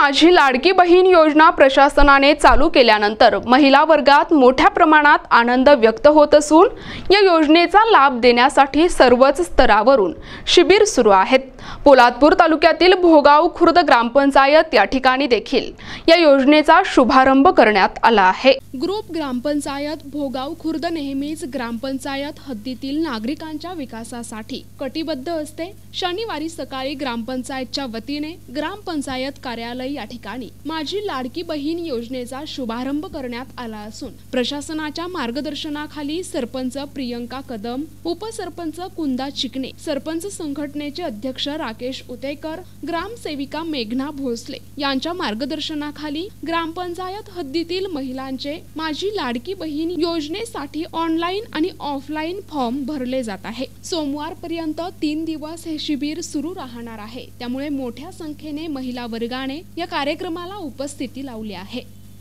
माझी लाडकी बहीण योजना प्रशासनाने चालू केल्यानंतर महिला वर्गात मोठ्या प्रमाणात आनंद व्यक्त होत असून या योजनेचा लाभ देण्यासाठी सर्वच स्तरावरून शिबिर सुरू आहेत। पोलादपूर तालुक्यातील भोगाव खुर्द ग्रामपंचायत या ठिकाणी देखील या योजनेचा शुभारंभ करण्यात आला आहे। ग्रुप ग्रामपंचायत भोगाव खुर्द नेहमीच ग्रामपंचायत हद्दीतील नागरिकांच्या विकासासाठी कटिबद्ध असते। शनिवारी सकाळी ग्रामपंचायतच्या वतीने ग्रामपंचायत कार्यालय या ठिकाणी माझी लाडकी बहीण योजनेचा शुभारंभ करण्यात आला असून प्रशासनाच्या मार्गदर्शनाखाली सरपंच प्रियंका कदम, उपसरपंच कुंदा चिकणे, सरपंच संघटनेचे अध्यक्ष राकेश उतेकर, ग्रामसेविका मेघना भोसले यांच्या मार्गदर्शनाखाली ग्रामपंचायत हद्दीतील महिलांचे माझी लाडकी बहीण योजनेसाठी ऑनलाईन आणि ऑफलाईन फॉर्म भरले जात आहे। सोमवारपर्यंत 3 दिवस हे शिबिर सुरू राहणार आहे, त्यामुळे मोठ्या संख्येने महिला वर्गाने या कार्यक्रमाला उपस्थिती लावली आहे।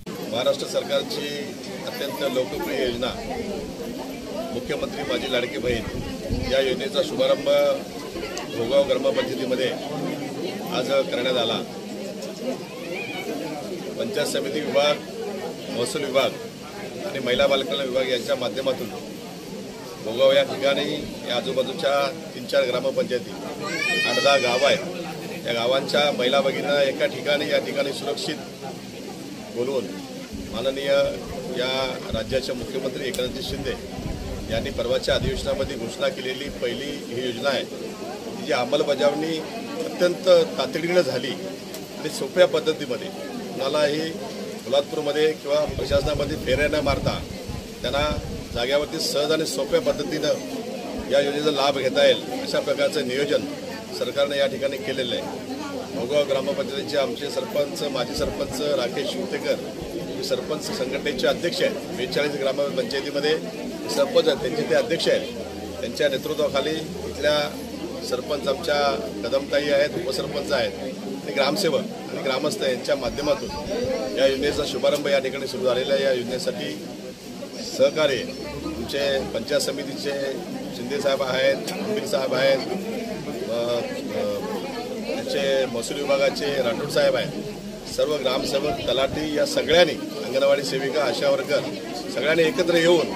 महाराष्ट्र सरकारची अत्यंत लोकप्रिय योजना मुख्यमंत्री माझी लाडकी बहीण या योजनेचा शुभारंभ भोगाव ग्रामपंचायतीमध्ये आज करण्यात आला। पंचायत समिती विभाग, महसूल विभाग आणि महिला बालकल्याण विभाग यांच्या माध्यमातून भोगाव या ठिकाणी या आजूबाजूच्या 3-4 ग्रामपंचायती 8-10 गाव आहेत। या गावांच्या महिला भगिनींना एका ठिकाणी या ठिकाणी सुरक्षित बोलवून माननीय या राज्याचे मुख्यमंत्री एकनाथ शिंदे यांनी परवाच्या अधिवेशनामध्ये घोषणा केलेली पहिली ही योजना आहे, जी अंमलबजावणी अत्यंत तातडीने झाली आणि सोप्या पद्धतीमध्ये कुणालाही पोलादपूरमध्ये किंवा प्रशासनामध्ये फेऱ्या न मारता त्यांना जाग्यावरती सहज आणि सोप्या पद्धतीनं या योजनेचा लाभ घेता येईल अशा प्रकारचं नियोजन सरकारने या ठिकाणी केलेलं आहे। भोगाव ग्रामपंचायतीचे आमचे सरपंच, माजी सरपंच राकेश उतेकर सरपंच संघटनेचे अध्यक्ष आहेत। 42 ग्रामपंचायतीमध्ये सरपंच आहेत, त्यांचे ते अध्यक्ष आहेत। त्यांच्या नेतृत्वाखाली इथल्या सरपंच आमच्या कदमताई आहेत, उपसरपंच आहेत आणि ग्रामसेवक आणि ग्रामस्थ यांच्या माध्यमातून या योजनेचा शुभारंभ या ठिकाणी सुरू झालेला आहे। या योजनेसाठी सहकार्य आमचे पंचायत समितीचे शिंदे साहेब आहेत, आंबीर साहेब आहेत, त्यांचे महसूल विभागाचे राठोड साहेब आहेत। सर्व ग्रामसेवक, तलाठी या सगळ्यांनी, अंगणवाडी सेविका, आशा वर्कर सगळ्यांनी एकत्र येऊन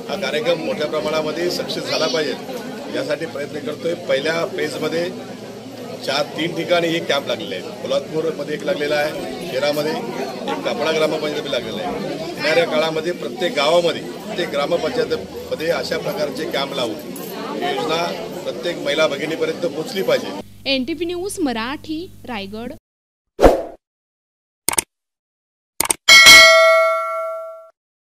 हा कार्यक्रम मोठ्या प्रमाणामध्ये सक्सेस झाला पाहिजे यासाठी प्रयत्न करतोय। पहिल्या फेजमध्ये 3 ठिकाणी हे कॅम्प लागलेले आहेत। पोलादपूरमध्ये एक लागलेला आहे, शेरामध्ये एक, कापडा ग्रामपंचायतीमध्ये लागलेला आहे। येणाऱ्या काळामध्ये प्रत्येक गावामध्ये, प्रत्येक ग्रामपंचायतीमध्ये अशा प्रकारचे कॅम्प लावून ही योजना प्रत्येक महिला भगिनीपर्यंत पोहोचली पाहिजे। NTV news Marathi, Raigad.